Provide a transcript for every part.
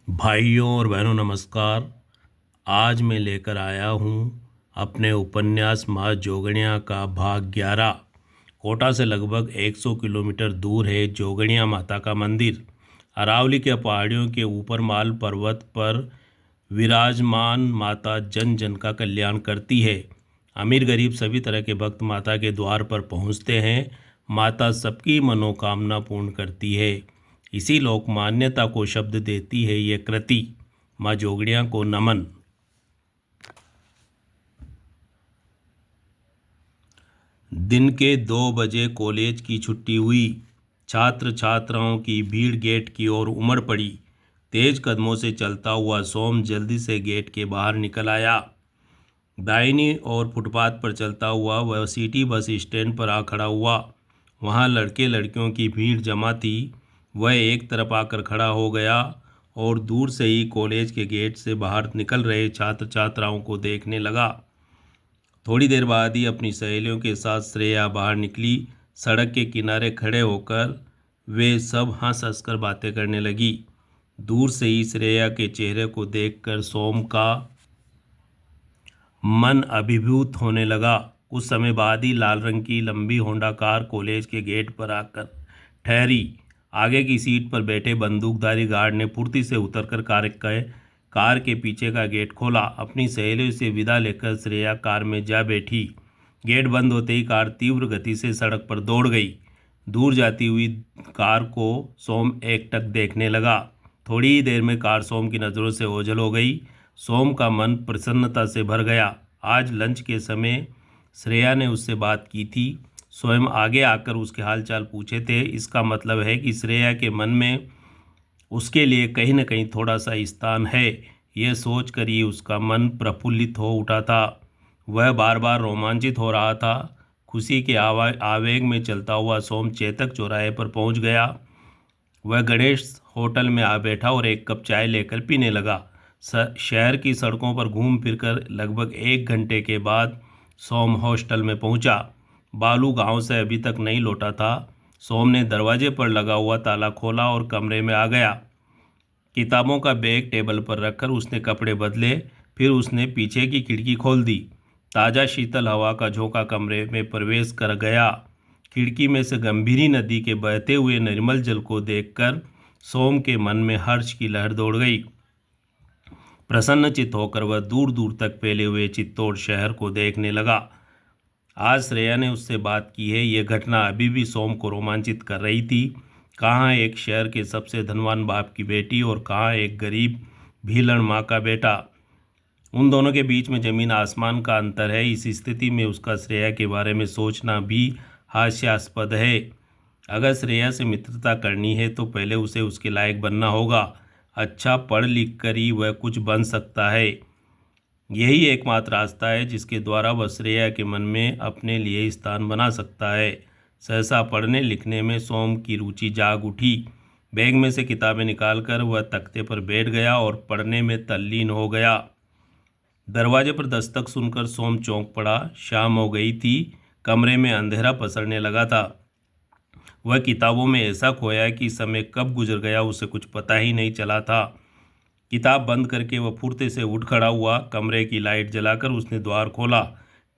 भाइयों और बहनों नमस्कार। आज मैं लेकर आया हूँ अपने उपन्यास माँ जोगणिया का भाग 11। कोटा से लगभग 100 किलोमीटर दूर है जोगणिया माता का मंदिर। अरावली के पहाड़ियों के ऊपर माल पर्वत पर विराजमान माता जन जन का कल्याण करती है। अमीर गरीब सभी तरह के भक्त माता के द्वार पर पहुँचते हैं। माता सबकी मनोकामना पूर्ण करती है। इसी लोक मान्यता को शब्द देती है ये कृति। माँ जोगड़िया को नमन। दिन के 2 बजे कॉलेज की छुट्टी हुई। छात्र छात्राओं की भीड़ गेट की ओर उमड़ पड़ी। तेज कदमों से चलता हुआ सोम जल्दी से गेट के बाहर निकल आया। दाहिनी ओर फुटपाथ पर चलता हुआ वह सिटी बस स्टैंड पर आ खड़ा हुआ। वहाँ लड़के लड़कियों की भीड़ जमा थी। वह एक तरफ आकर खड़ा हो गया और दूर से ही कॉलेज के गेट से बाहर निकल रहे छात्र छात्राओं को देखने लगा। थोड़ी देर बाद ही अपनी सहेलियों के साथ श्रेया बाहर निकली। सड़क के किनारे खड़े होकर वे सब हंस हंस कर बातें करने लगी। दूर से ही श्रेया के चेहरे को देखकर सोम का मन अभिभूत होने लगा। कुछ समय बाद ही लाल रंग की लंबी होंडा कार कॉलेज के गेट पर आकर ठहरी। आगे की सीट पर बैठे बंदूकधारी गार्ड ने फुर्ती से उतरकर कार के पीछे का गेट खोला। अपनी सहेलियों से विदा लेकर श्रेया कार में जा बैठी। गेट बंद होते ही कार तीव्र गति से सड़क पर दौड़ गई। दूर जाती हुई कार को सोम एकटक देखने लगा। थोड़ी ही देर में कार सोम की नज़रों से ओझल हो गई। सोम का मन प्रसन्नता से भर गया। आज लंच के समय श्रेया ने उससे बात की थी। स्वयं आगे आकर उसके हालचाल पूछे थे। इसका मतलब है कि श्रेया के मन में उसके लिए कहीं न कहीं थोड़ा सा स्थान है। यह सोचकर ही उसका मन प्रफुल्लित हो उठा था। वह बार बार रोमांचित हो रहा था। खुशी के आवेग में चलता हुआ सोम चेतक चौराहे पर पहुंच गया। वह गणेश होटल में आ बैठा और एक कप चाय लेकर पीने लगा। शहर की सड़कों पर घूम फिरकर लगभग 1 घंटे के बाद सोम हॉस्टल में पहुंचा। बालू गांव से अभी तक नहीं लौटा था। सोम ने दरवाजे पर लगा हुआ ताला खोला और कमरे में आ गया। किताबों का बैग टेबल पर रखकर उसने कपड़े बदले। फिर उसने पीछे की खिड़की खोल दी। ताज़ा शीतल हवा का झोंका कमरे में प्रवेश कर गया। खिड़की में से गंभीरी नदी के बहते हुए निर्मल जल को देखकर सोम के मन में हर्ष की लहर दौड़ गई। प्रसन्नचित होकर वह दूर दूर तक फैले हुए चित्तौड़ शहर को देखने लगा। आज श्रेया ने उससे बात की है। यह घटना अभी भी सोम को रोमांचित कर रही थी। कहाँ एक शहर के सबसे धनवान बाप की बेटी और कहाँ एक गरीब भीलड़ माँ का बेटा। उन दोनों के बीच में ज़मीन आसमान का अंतर है। इस स्थिति में उसका श्रेया के बारे में सोचना भी हास्यास्पद है। अगर श्रेया से मित्रता करनी है तो पहले उसे उसके लायक बनना होगा। अच्छा पढ़ लिख कर ही वह कुछ बन सकता है। यही एकमात्र रास्ता है जिसके द्वारा वह श्रेया के मन में अपने लिए स्थान बना सकता है। सहसा पढ़ने लिखने में सोम की रुचि जाग उठी। बैग में से किताबें निकालकर वह तख्ते पर बैठ गया और पढ़ने में तल्लीन हो गया। दरवाजे पर दस्तक सुनकर सोम चौंक पड़ा। शाम हो गई थी। कमरे में अंधेरा पसरने लगा था। वह किताबों में ऐसा खोया कि समय कब गुजर गया उसे कुछ पता ही नहीं चला था। किताब बंद करके वह फुर्ते से उठ खड़ा हुआ। कमरे की लाइट जलाकर उसने द्वार खोला।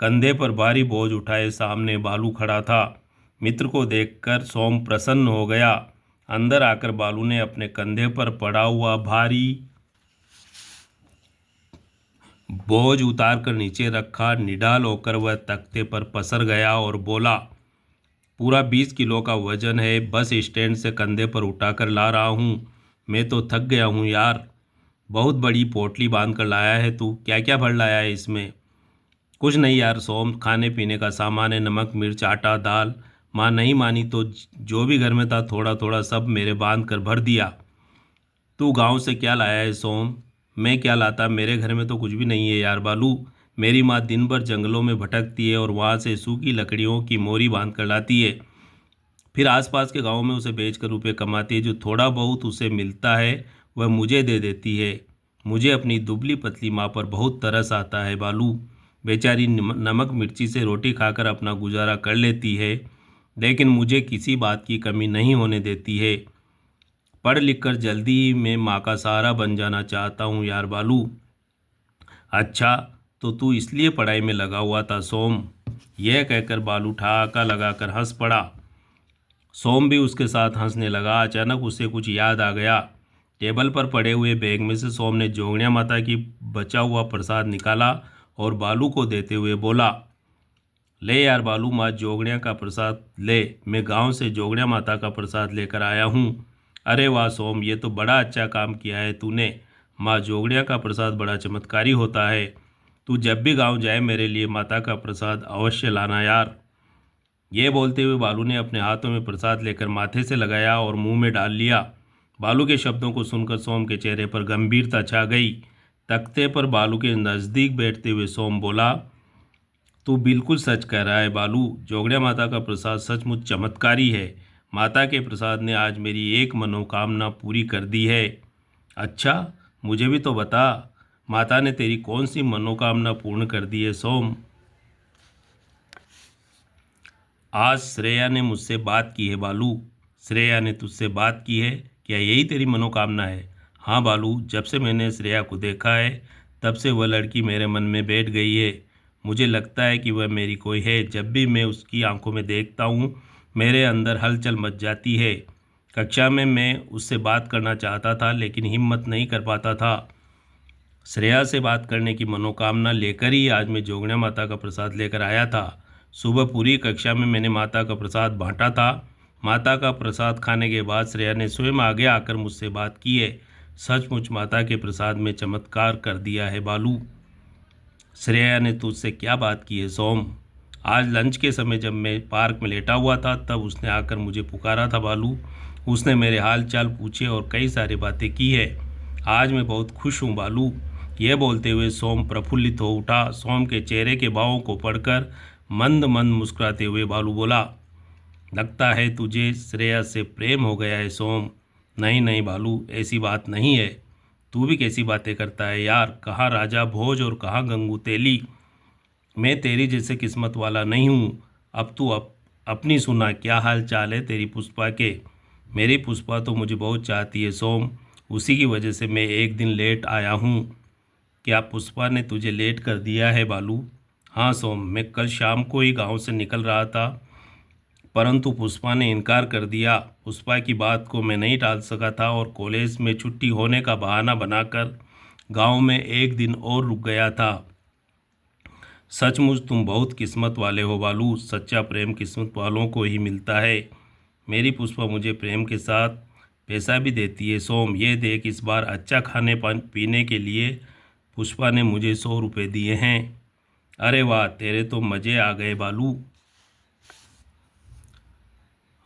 कंधे पर भारी बोझ उठाए सामने बालू खड़ा था। मित्र को देखकर सोम प्रसन्न हो गया। अंदर आकर बालू ने अपने कंधे पर पड़ा हुआ भारी बोझ उतार कर नीचे रखा। निढाल होकर वह तख्ते पर पसर गया और बोला, पूरा 20 किलो का वजन है। बस स्टैंड से कंधे पर उठाकर ला रहा हूँ। मैं तो थक गया हूँ यार। बहुत बड़ी पोटली बांध कर लाया है तू। क्या क्या भर लाया है इसमें? कुछ नहीं यार सोम, खाने पीने का सामान है। नमक मिर्च आटा दाल। माँ नहीं मानी तो जो भी घर में था थोड़ा थोड़ा सब मेरे बांध कर भर दिया। तू गांव से क्या लाया है सोम? मैं क्या लाता, मेरे घर में तो कुछ भी नहीं है यार बालू। मेरी माँ दिन भर जंगलों में भटकती है और वहाँ से सूखी लकड़ियों की मोरी बांध कर लाती है। फिर आसपास के गांव में उसे बेचकर रुपए कमाती है। जो थोड़ा बहुत उसे मिलता है वह मुझे दे देती है। मुझे अपनी दुबली पतली माँ पर बहुत तरस आता है बालू। बेचारी नमक मिर्ची से रोटी खाकर अपना गुजारा कर लेती है, लेकिन मुझे किसी बात की कमी नहीं होने देती है। पढ़ लिख कर जल्दी ही मैं माँ का सहारा बन जाना चाहता हूँ यार बालू। अच्छा, तो तू इसलिए पढ़ाई में लगा हुआ था सोम? यह कहकर बालू ठहाका लगाकर हंस पड़ा। सोम भी उसके साथ हंसने लगा। अचानक उसे कुछ याद आ गया। टेबल पर पड़े हुए बैग में से सोम ने जोगणिया माता की बचा हुआ प्रसाद निकाला और बालू को देते हुए बोला, ले यार बालू, माँ जोगणिया का प्रसाद ले। मैं गांव से जोगणिया माता का प्रसाद लेकर आया हूँ। अरे वाह सोम, ये तो बड़ा अच्छा काम किया है तूने। माँ जोगणिया का प्रसाद बड़ा चमत्कारी होता है। तू जब भी गांव जाए मेरे लिए माता का प्रसाद अवश्य लाना यार। ये बोलते हुए बालू ने अपने हाथों में प्रसाद लेकर माथे से लगाया और मुंह में डाल लिया। बालू के शब्दों को सुनकर सोम के चेहरे पर गंभीरता छा गई। तख्ते पर बालू के नज़दीक बैठते हुए सोम बोला, तू बिल्कुल सच कह रहा है बालू। जोगड़िया माता का प्रसाद सचमुच चमत्कारी है। माता के प्रसाद ने आज मेरी एक मनोकामना पूरी कर दी है। अच्छा, मुझे भी तो बता, माता ने तेरी कौन सी मनोकामना पूर्ण कर दी है सोम? आज श्रेया ने मुझसे बात की है बालू। श्रेया ने तुझसे बात की है? क्या यही तेरी मनोकामना है? हाँ बालू, जब से मैंने श्रेया को देखा है तब से वह लड़की मेरे मन में बैठ गई है। मुझे लगता है कि वह मेरी कोई है। जब भी मैं उसकी आंखों में देखता हूँ मेरे अंदर हलचल मच जाती है। कक्षा में मैं उससे बात करना चाहता था लेकिन हिम्मत नहीं कर पाता था। श्रेया से बात करने की मनोकामना लेकर ही आज मैं जोगण्या माता का प्रसाद लेकर आया था। सुबह पूरी कक्षा में मैंने माता का प्रसाद बांटा था। माता का प्रसाद खाने के बाद श्रेया ने स्वयं आगे आकर मुझसे बात की है। सचमुच माता के प्रसाद में चमत्कार कर दिया है बालू। श्रेया ने तुझसे क्या बात की है सोम? आज लंच के समय जब मैं पार्क में लेटा हुआ था तब उसने आकर मुझे पुकारा था बालू। उसने मेरे हाल चाल पूछे और कई सारी बातें की है। आज मैं बहुत खुश हूँ बालू। यह बोलते हुए सोम प्रफुल्लित हो उठा। सोम के चेहरे के भावों को पढ़कर मंद मंद मुस्कुराते हुए बालू बोला, लगता है तुझे श्रेया से प्रेम हो गया है सोम। नहीं नहीं बालू, ऐसी बात नहीं है। तू भी कैसी बातें करता है यार। कहाँ राजा भोज और कहाँ गंगू तेली। मैं तेरी जैसे किस्मत वाला नहीं हूँ। अब तू अपनी सुना, क्या हाल चाल है तेरी पुष्पा के? मेरी पुष्पा तो मुझे बहुत चाहती है सोम। उसी की वजह से मैं एक दिन लेट आया हूँ। क्या पुष्पा ने तुझे लेट कर दिया है बालू? हाँ सोम, मैं कल शाम को ही गांव से निकल रहा था परंतु पुष्पा ने इनकार कर दिया। पुष्पा की बात को मैं नहीं टाल सका था और कॉलेज में छुट्टी होने का बहाना बनाकर गांव में एक दिन और रुक गया था। सचमुच तुम बहुत किस्मत वाले हो बालू। सच्चा प्रेम किस्मत वालों को ही मिलता है। मेरी पुष्पा मुझे प्रेम के साथ पैसा भी देती है सोम। ये देख, इस बार अच्छा खाने पीने के लिए पुष्पा ने मुझे 100 रुपये दिए हैं। अरे वाह, तेरे तो मज़े आ गए बालू।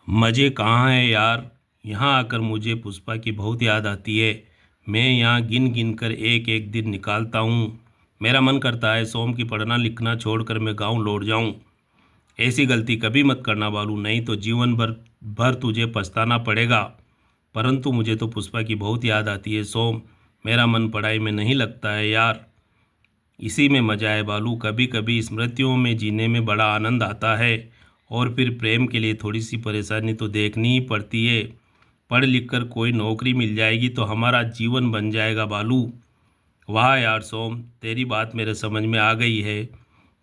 मज़े कहाँ हैं यार, यहाँ आकर मुझे पुष्पा की बहुत याद आती है। मैं यहाँ गिन गिन कर एक एक दिन निकालता हूँ। मेरा मन करता है सोम की पढ़ना लिखना छोड़कर मैं गांव लौट जाऊँ। ऐसी गलती कभी मत करना बालू, नहीं तो जीवन भर तुझे पछताना पड़ेगा। परंतु मुझे तो पुष्पा की बहुत याद आती है सोम। मेरा मन पढ़ाई में नहीं लगता है यार। इसी में मज़ा है बालू। कभी कभी स्मृतियों में जीने में बड़ा आनंद आता है और फिर प्रेम के लिए थोड़ी सी परेशानी तो देखनी ही पड़ती है। पढ़ लिख कर कोई नौकरी मिल जाएगी तो हमारा जीवन बन जाएगा बालू। वाह यार सोम, तेरी बात मेरे समझ में आ गई है।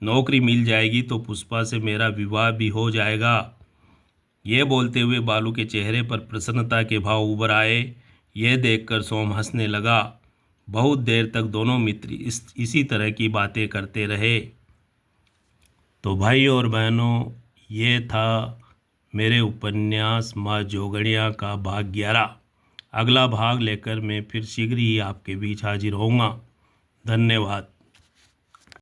नौकरी मिल जाएगी तो पुष्पा से मेरा विवाह भी हो जाएगा। ये बोलते हुए बालू के चेहरे पर प्रसन्नता के भाव उभर आए। यह देखकर सोम हंसने लगा। बहुत देर तक दोनों मित्र इसी तरह की बातें करते रहे। तो भाई और बहनों, ये था मेरे उपन्यास माँ जोगड़िया का भाग 11। अगला भाग लेकर मैं फिर शीघ्र ही आपके बीच हाजिर होऊंगा। धन्यवाद।